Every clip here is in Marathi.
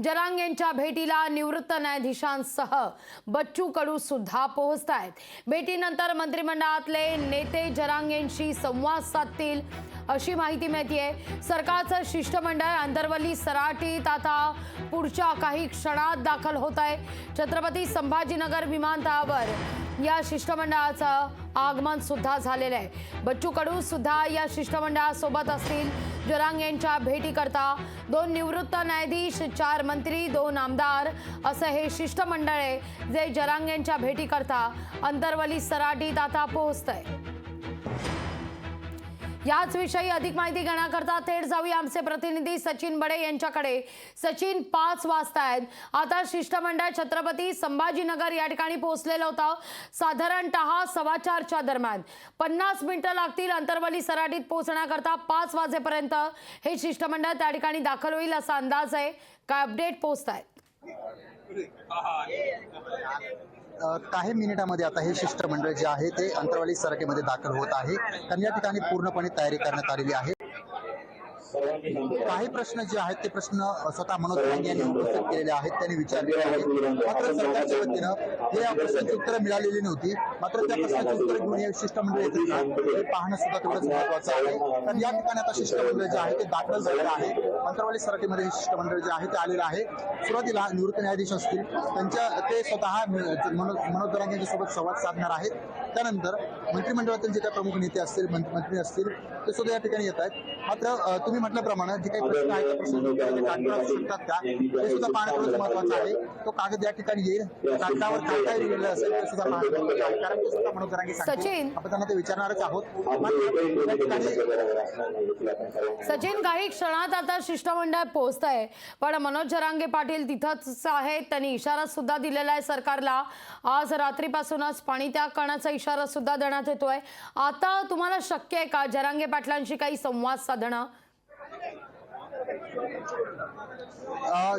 जरांग यांच्या भेटीला निवृत्त न्यायाधीशांसह बच्चू कडू सुद्धा पोहोचतायत। भेटीनंतर मंत्रिमंडळातले नेते जरांग यांशी संवाद साधतील अशी माहिती मिळतेय। सरकारचं शिष्टमंडळ अंतरवली सराटीत आता पुढच्या काही क्षणात दाखल होत आहे। छत्रपती संभाजीनगर विमानतळावर या शिष्टमंडळाचं आगमन सुद्धा झालेलं आहे। बच्चू कडू सुद्धा या शिष्टमंडळासोबत असतील। जरांग यांच्या भेटीकरता 2 निवृत्त न्यायाधीश, 4 मंत्री, 2 आमदार असं हे शिष्टमंडळ आहे जे जरांग यांच्या भेटीकरता अंतरवली सराटीत आता पोहोचतंय। याच विषयी अधिक माहिती घेण्याकरता थेट जाऊया आमचे प्रतिनिधी सचिन बडे यांच्याकडे। सचिन, 5 वाजता आहेत, आता शिष्टमंडळ छत्रपती संभाजीनगर या ठिकाणी पोहोचलेलं होतं। साधारणतः 4:15च्या दरम्यान 50 मिनिटं लागतील अंतरवली सराटीत पोहोचण्याकरता। 5 वाजेपर्यंत हे शिष्टमंडळ त्या ठिकाणी दाखल होईल असा अंदाज आहे। काय अपडेट पोहोचतायत? काही मिनिटांमध्ये आता हे शिष्टमंडळ जे आहे ते अंतरवली सराटीमध्ये दाखल होत आहे। कारण या ठिकाणी पूर्णपणे तयारी करण्यात आलेली आहे। काही प्रश्न जे आहेत ते प्रश्न स्वतः मनोज जरांगे यांनी उपस्थित केलेले आहेत, त्यांनी विचारलेले आहेत। मात्र सरकारच्या वतीनं हे प्रश्नांची उत्तरं मिळालेली नव्हती। मात्र त्या प्रश्नांची उत्तरं घेऊन हे शिष्टमंडळ येत हे पाहणं सुद्धा तेवढंच महत्त्वाचं आहे। कारण या ठिकाणी आता शिष्टमंडळ जे आहे ते दाखल झालेलं आहे। अंतरवली सराटीमध्ये हे शिष्टमंडळ जे आहे ते आलेलं आहे। सुरुवातीला निवृत्त न्यायाधीश असतील ते स्वतः मनोज जरांगे यांच्यासोबत संवाद साधणार आहेत। त्यानंतर मंत्रिमंडळातील जे काही प्रमुख नेते असतील, मंत्री असतील, ते सुद्धा या ठिकाणी येत आहेत। मात्र तुम्ही म्हटल्याप्रमाणे जे काही प्रश्न आहेत त्या प्रश्नांची कागद असू शकतात का हे सुद्धा पाहणं थोडंच महत्त्वाचं आहे। तो कागद या ठिकाणी येईल, कागदावर काय काय लिहिलेलं असेल ते सुद्धा पाहणं महत्त्वाचं आहे। कारण ते सुद्धा मनोज जरांगे सांगतील, आपण त्यांना ते विचारणारच आहोत। सचिन, काही क्षणात आता शिष्टमंडळ पोहोचत आहे, पण मनोज जरांगे पाटील तिथंच आहेत। त्यांनी इशारा सुद्धा दिलेला आहे सरकारला। आज रात्रीपासूनच पाणीत्याग करण्याचा इशारा सुद्धा देण्यात येतोय। आता तुम्हाला शक्य आहे का जरांगे पाटलांशी काही संवाद साधणं?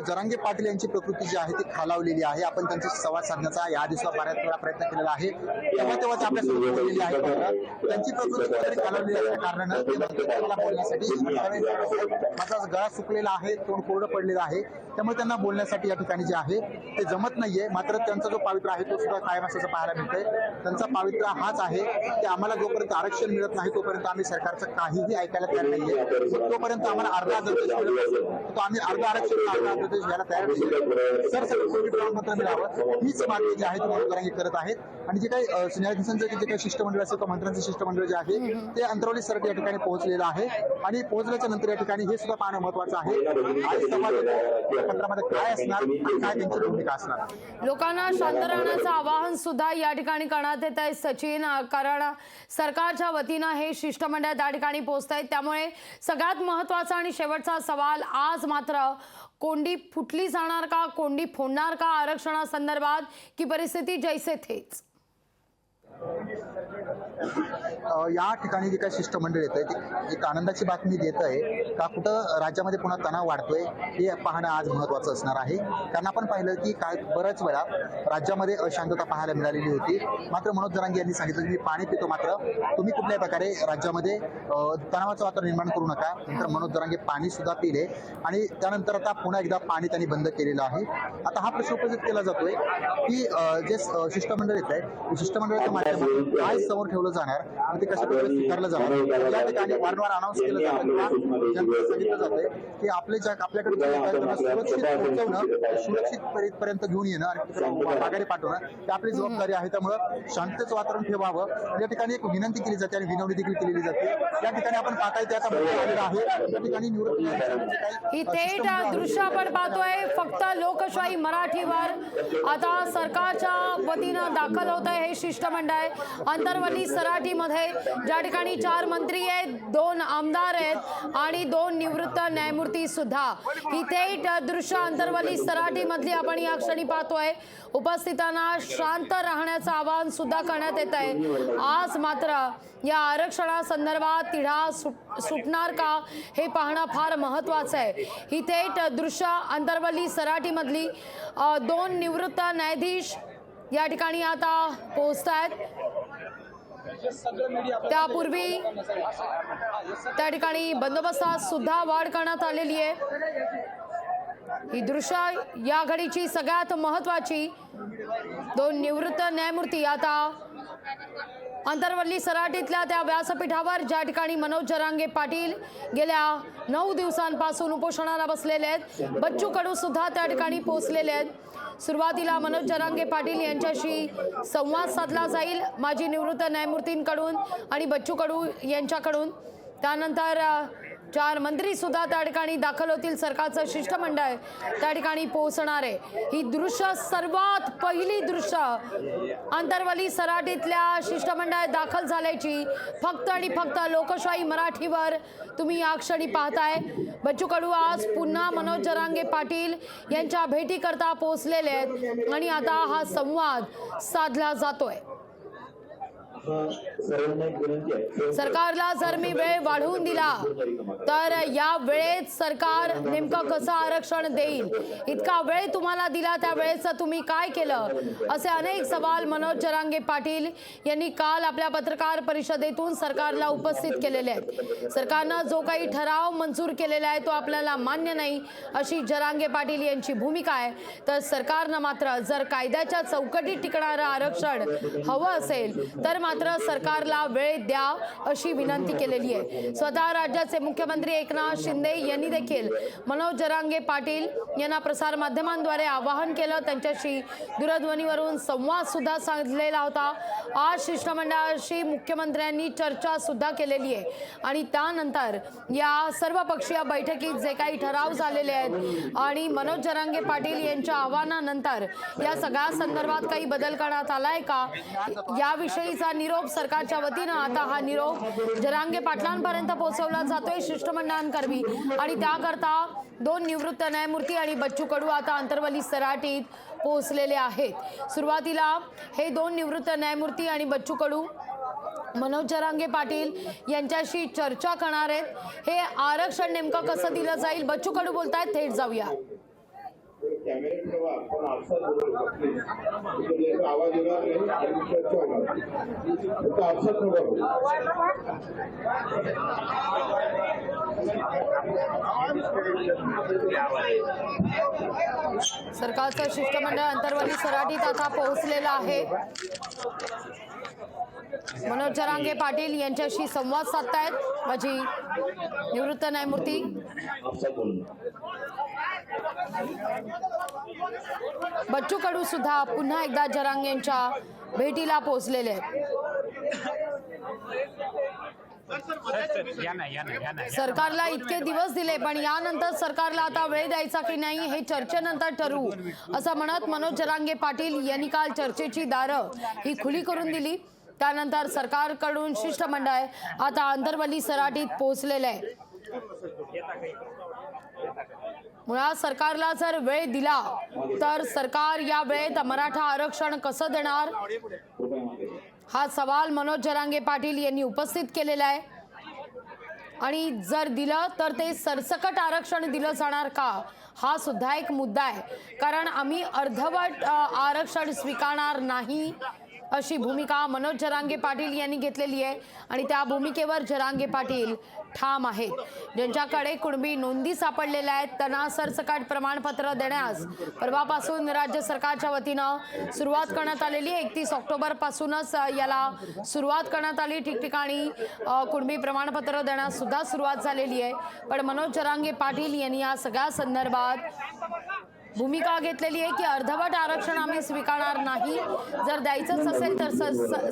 जरांगे पाटील यांची प्रकृती जी आहे ती खालावलेली आहे। आपण त्यांच्याशी संवाद साधण्याचा या दिवसात बऱ्याच वेळा प्रयत्न केलेला आहे, तेव्हाच आपल्यासोबत बोललेली आहे। त्यांची प्रकृती कुठेतरी खालावलेली असल्या कारणानं ते मंत्रिमंडळाला बोलण्यासाठी माझा गळा सुकलेला आहे, तोंड कोरडं पडलेलं आहे, त्यामुळे त्यांना बोलण्यासाठी या ठिकाणी जे आहे ते जमत नाहीये। मात्र त्यांचा जो पावित्र्य आहे तो सुद्धा कायम असल्याचं पाहायला मिळतंय। त्यांचा पावित्र्य हाच आहे की आम्हाला जोपर्यंत आरक्षण मिळत नाही तोपर्यंत आम्ही सरकारचं काहीही ऐकायला तयार नाहीये। तोपर्यंत आम्हाला अर्धा आदेश तो आम्ही अर्धा आरक्षण अर्धा आदेश घ्यायला तयार नाही। सरसकट प्रमाणपत्र मिळावं हीच मागणी जी आहे ती मनोज जरांगे करत आहेत। आणि जे काही न्यायाधीशांचं जे काही शिष्टमंडळ असेल किंवा मंत्र्यांचं शिष्टमंडळ जे आहे ते अंतरवली सराटी या ठिकाणी पोहोचलेलं आहे। आणि पोहोचल्याच्या नंतर या ठिकाणी हे सुद्धा पाहणं महत्त्वाचं आहे आज संवाद पत्रामध्ये काय असणार आणि काय त्यांची भूमिका असणार। लोकांना शांत राहण्याचं आवाहन सुद्धा या ठिकाणी करण्यात येत आहे सचिन, कारण सरकारच्या वतीनं हे शिष्टमंडळ त्या ठिकाणी पोहोचत आहेत। त्यामुळे सगळ्यात महत्त्वाचा आणि शेवटचा सवाल, आज मात्र कोंडी फुटली जाणार का, कोंडी फोडणार का आरक्षणासंदर्भात, की परिस्थिती जैसे थेच? या ठिकाणी जे काही शिष्टमंडळ येत आहे ते एक आनंदाची बातमी देत आहे का कुठं राज्यामध्ये पुन्हा तणाव वाढतोय हे पाहणं आज महत्त्वाचं असणार आहे। कारण आपण पाहिलं की बऱ्याच वेळा राज्यामध्ये अशांतता पाहायला मिळालेली होती। मात्र मनोज जरांगे यांनी सांगितलं की मी पाणी पितो, मात्र तुम्ही कुठल्याही प्रकारे राज्यामध्ये तणावाचं वातावरण निर्माण करू नका। नंतर मनोज जरांगे पाणी सुद्धा पिले आणि त्यानंतर आता पुन्हा एकदा पाणी त्यांनी बंद केलेलं आहे। आता हा प्रश्न उपस्थित केला जातोय की जे शिष्टमंडळ येत आहे शिष्टमंडळाच्या माध्यमातून काय समोर ठेवलं जाणार आणि ते कशा प्रकारे स्वीकारलं जाणार। या ठिकाणी वारंवार अनाऊन्स केलं जातं, सांगितलं जातंय की आपल्याकडे सुरक्षित पोहोचवणं, सुरक्षित पर्यंत घेऊन येणं आणि माघारी पाठवणं ही आपली जबाबदारी आहे। त्यामुळं शांततेचं वातावरण ठेवावं या ठिकाणी एक विनंती केली जाते आणि विनवणी देखील केलेली जाते। या ठिकाणी आपण पाहताय त्याचा आलेला आहे। या ठिकाणी ही थेट दृश्य आपण पाहतोय फक्त लोकशाही मराठीवर। आता सरकारच्या वतीनं दाखल होत आहे हे शिष्टमंडळ अंतरवली सराटीमध्ये, ज्या ठिकाणी 4 मंत्री आहेत, 2 आमदार आहेत आणि 2 निवृत्त न्यायमूर्ती सुद्धा। ही थेट दृश्य अंतरवली सराटी मधली आपण या क्षणी पाहतोय। उपस्थितांना शांत राहण्याचं आवाहन सुद्धा करण्यात येत आहे। आज मात्र या आरक्षणासंदर्भात तिढा सुटणार का हे पाहणं फार महत्त्वाचं आहे। ही थेट दृश्य अंतरवली सराटी मधली 2 निवृत्त न्यायाधीश या ठिकाणी आता पोहोचत आहेत। त्यापूर्वी त्या ठिकाणी बंदोबस्तात सुद्धा वाढ करण्यात आलेली आहे। ही दृश्य या घडीची सगळ्यात महत्वाची। दोन निवृत्त न्यायमूर्ती आता अंतरवली सराटीतल्या त्या व्यासपीठावर ज्या ठिकाणी मनोज जरांगे पाटील गेल्या 9 दिवसांपासून उपोषणाला बसलेले आहेत, बच्चू कडू सुद्धा त्या ठिकाणी पोहोचलेले आहेत। सुरुवातीला मनोज जरांगे पाटील यांच्याशी संवाद साधला जाईल माजी निवृत्त न्यायमूर्तींकडून आणि बच्चू कडू यांच्याकडून। त्यानंतर 4 मंत्री सुद्धा त्या ठिकाणी दाखल होतील, सरकारचं शिष्टमंडळ त्या ठिकाणी पोहोचणार आहे। ही दृश्य सर्वात पहिली दृश्य अंतरवली सराटीतल्या शिष्टमंडळ दाखल झाल्याची फक्त आणि फक्त लोकशाही मराठीवर तुम्ही या क्षणी पाहताय। बच्चू कडू आज पुन्हा मनोज जरांगे पाटील यांच्या भेटीकरता पोहोचलेले आहेत आणि आता हा संवाद साधला जातोय। सरकारला जर मी वेळ वाढवून दिला तर या वेळेत सरकार नेमकं कसं आरक्षण देईल, इतका वेळ तुम्हाला दिला त्या वेळेचं तुम्ही काय केलं, असे अनेक सवाल मनोज जरांगे पाटील यांनी काल आपल्या पत्रकार परिषदेतून सरकारला उपस्थित केलेले आहेत। सरकारनं जो काही ठराव मंजूर केलेला आहे तो आपल्याला मान्य नाही अशी जरांगे पाटील यांची भूमिका आहे, तर सरकारनं मात्र जर कायद्याच्या चौकटीत टिकणारं आरक्षण हवं असेल तर मात्र सरकारला वेळ द्या अशी विनंती केलेली आहे। स्वतः राज्याचे मुख्यमंत्री एकनाथ शिंदे यांनी देखील मनोज जरांगे पाटील यांना प्रसार माध्यमांद्वारे आवाहन केलं, त्यांच्याशी दूरध्वनीवरून संवाद सुद्धा साधलेला होता। आज शिष्टमंडळाशी मुख्यमंत्र्यांनी चर्चा सुद्धा केलेली आहे आणि त्यानंतर या सर्वपक्षीय बैठकीत जे काही ठराव झालेले आहेत आणि मनोज जरांगे पाटील यांच्या आव्हानानंतर या सगळ्या संदर्भात काही बदल करण्यात आलाय का याविषयीचा निरोप सरकारच्या वतीनं आता हा निरोप जरांगे पाटलांपर्यंत पोहोचवला जातोय शिष्टमंडळांकरवी आणि त्याकरता 2 निवृत्त न्यायमूर्ती आणि बच्चू कडू आता अंतरवली सराटीत पोहोचलेले आहेत। सुरुवातीला हे 2 निवृत्त न्यायमूर्ती आणि बच्चू कडू मनोज जरांगे पाटील यांच्याशी चर्चा करणार आहेत। हे आरक्षण नेमकं कसं दिलं जाईल, बच्चू कडू बोलतायत, थेट जाऊया। कॅमेरे ठेवा पण आपसा बोलू आवाज येणार नाही आणि चर्चा होणार फक्त आपसात सरकारचं शिष्टमंडळ अंतरवली सराटीत आता पोहोचलेलं आहे। मनोज जरांगे पाटील यांच्याशी संवाद साधतायत माजी निवृत्त न्यायमूर्ती। बच्चू कडू सुद्धा पुन्हा एकदा जरांगे यांच्या भेटीला पोहोचलेले आहेत। सरकारला इतके दिवस दिले पण यानंतर सरकारला आता वेळ द्यायचा की नाही हे चर्चेनंतर ठरवू असं म्हणत मनोज जरांगे पाटील यांनी काल चर्चेची दारं ही खुली करून दिली। त्यानंतर सरकारकडून शिष्टमंडळ आता अंतरवली सराटीत पोहोचलेले आहे। मुळात सरकारला जर वेळ दिला तर सरकार या वेळेत मराठा आरक्षण कसं देणार हा सवाल मनोज जरांगे पाटील यांनी उपस्थित केलेला आहे आणि जर दिलं तर ते सरसकट आरक्षण दिलं जाणार का हा सुद्धा एक मुद्दा आहे, कारण आम्ही अर्धवट आरक्षण स्वीकारणार नाही अशी भूमिका मनोज जरांगे पाटील यांनी घेतलेली आहे आणि त्या भूमिकेवर जरांगे पाटील ठाम आहेत। ज्यांच्याकडे कुणबी नोंदी सापडलेल्या आहेत त्यांना सरसकट प्रमाणपत्र देण्यास परवापासून राज्य सरकारच्या वतीनं सुरुवात करण्यात आलेली आहे। 31 ऑक्टोबर पासूनच याला सुरुवात करण्यात आली, ठिकठिकाणी कुणबी प्रमाणपत्र देण्यास सुद्धा सुरुवात झालेली आहे। पण मनोज जरांगे पाटील यांनी या सगळ्या संदर्भात भूमिका घेतलेली आहे की अर्धवट आरक्षण आम्ही स्वीकारणार नाही, जर द्यायचंच असेल तर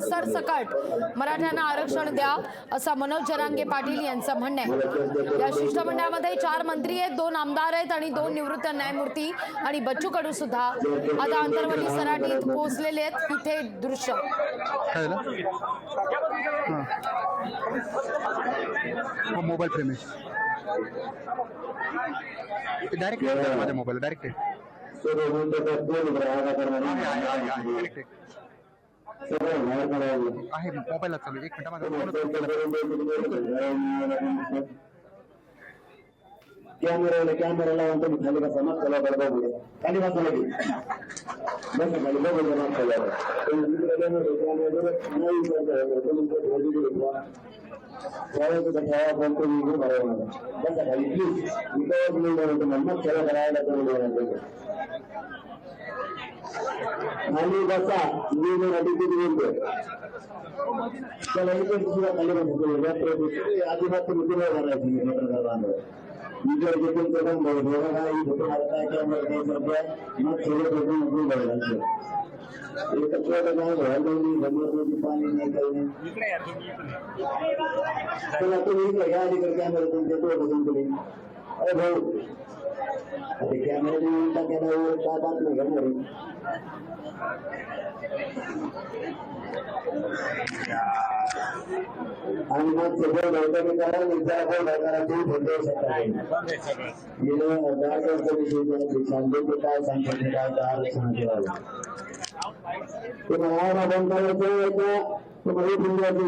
सरसकट मराठ्यांना आरक्षण द्या असं मनोज जरांगे पाटील यांचं म्हणणं आहे। या शिष्टमंडळामध्ये 4 मंत्री आहेत, 2 आमदार आहेत आणि 2 निवृत्त न्यायमूर्ती आणि बच्चू कडू सुद्धा आता अंतरवली सराटीत पोहोचलेले आहेत। इथे दृश्य मोबाईल फ्रेम डायरेक्ट माझ्या मोबाईल डायरेक्ट आहे मोबाईलला चालू 1 मिनिट कॅमेरा लावून तुम्ही खाली बसा मग चला बघू खाली बसा लगे बस खाली बघू मग चला त्यावेळेस ठेवा बोलतो मी बरोबर बसा खाली प्लीज मी काय म्हणतो मग खेळ करायला करून आणि बसा मी मराठी किती बोलतो त्याला इकडे सुद्धा खाली बसतो अजिबात तुम्ही करायची विजय देखील कदम काही फोटो मारताय त्यामुळे सध्या मग खेळ करून बघायला पाणी नाही काही नाही तुम्ही या अलीकडे कॅमेरा तुमच्या तो बसून तुम्ही अरे भाऊ अरे कॅमेरा केल्यावर काय बातमी घडणार आणि मग सगळं बैठकी करा विचार करायची फोटो काय सांगतो काय आरक्षणाचे वाला तुम्हाला बंद करायचं तुम्हाला पुण्याची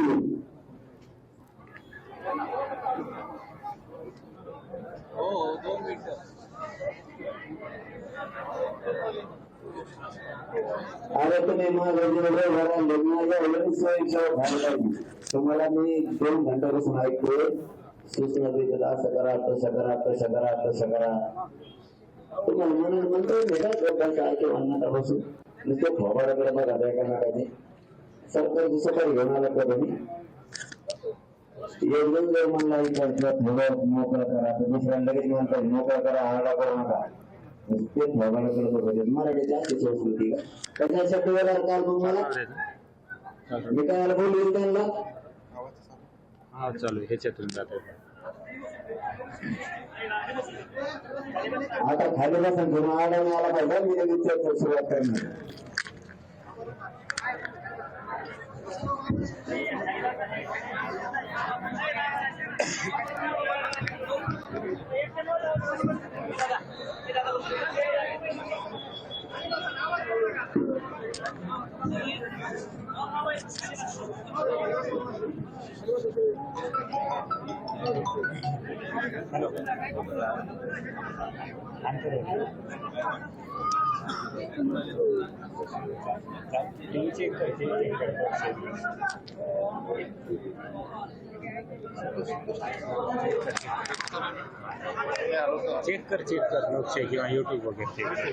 अरे तुम्ही तुम्हाला मी 2 घंट्यापासून ऐकतोय सूचना देत असं करा तसं करा तसं करा तसं करा तुम्हाला म्हणून म्हणतो ऐके म्हणण्यापासून नुसतं फवाराकडे बघा एकामेकाची सरकार दुसरं घेऊन आलं का तुम्ही एकदम जर म्हणला थोडं मोकळं करा तर दुसऱ्या लगेच म्हणतात मोकळं करा आरडा करू नका ते फवाराकडे बघायचे मराठीची अशी संस्कृती का कशा शब्द काल तुम्हाला मी काय बोलू त्यांना हा चालू ह्याच्यातून जातो आता खाली बसून घेऊन आला पाहिजे मी लगेच सुरुवात करणार चेक कर लोकशाही किंवा युट्यूब वगैरे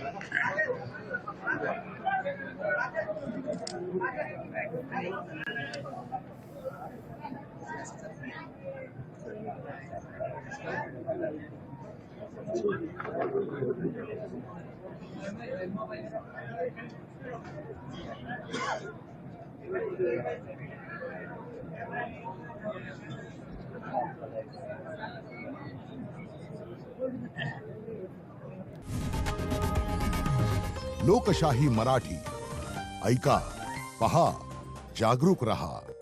लोकशाही मराठी ऐका, पहा, जागरूक रहा.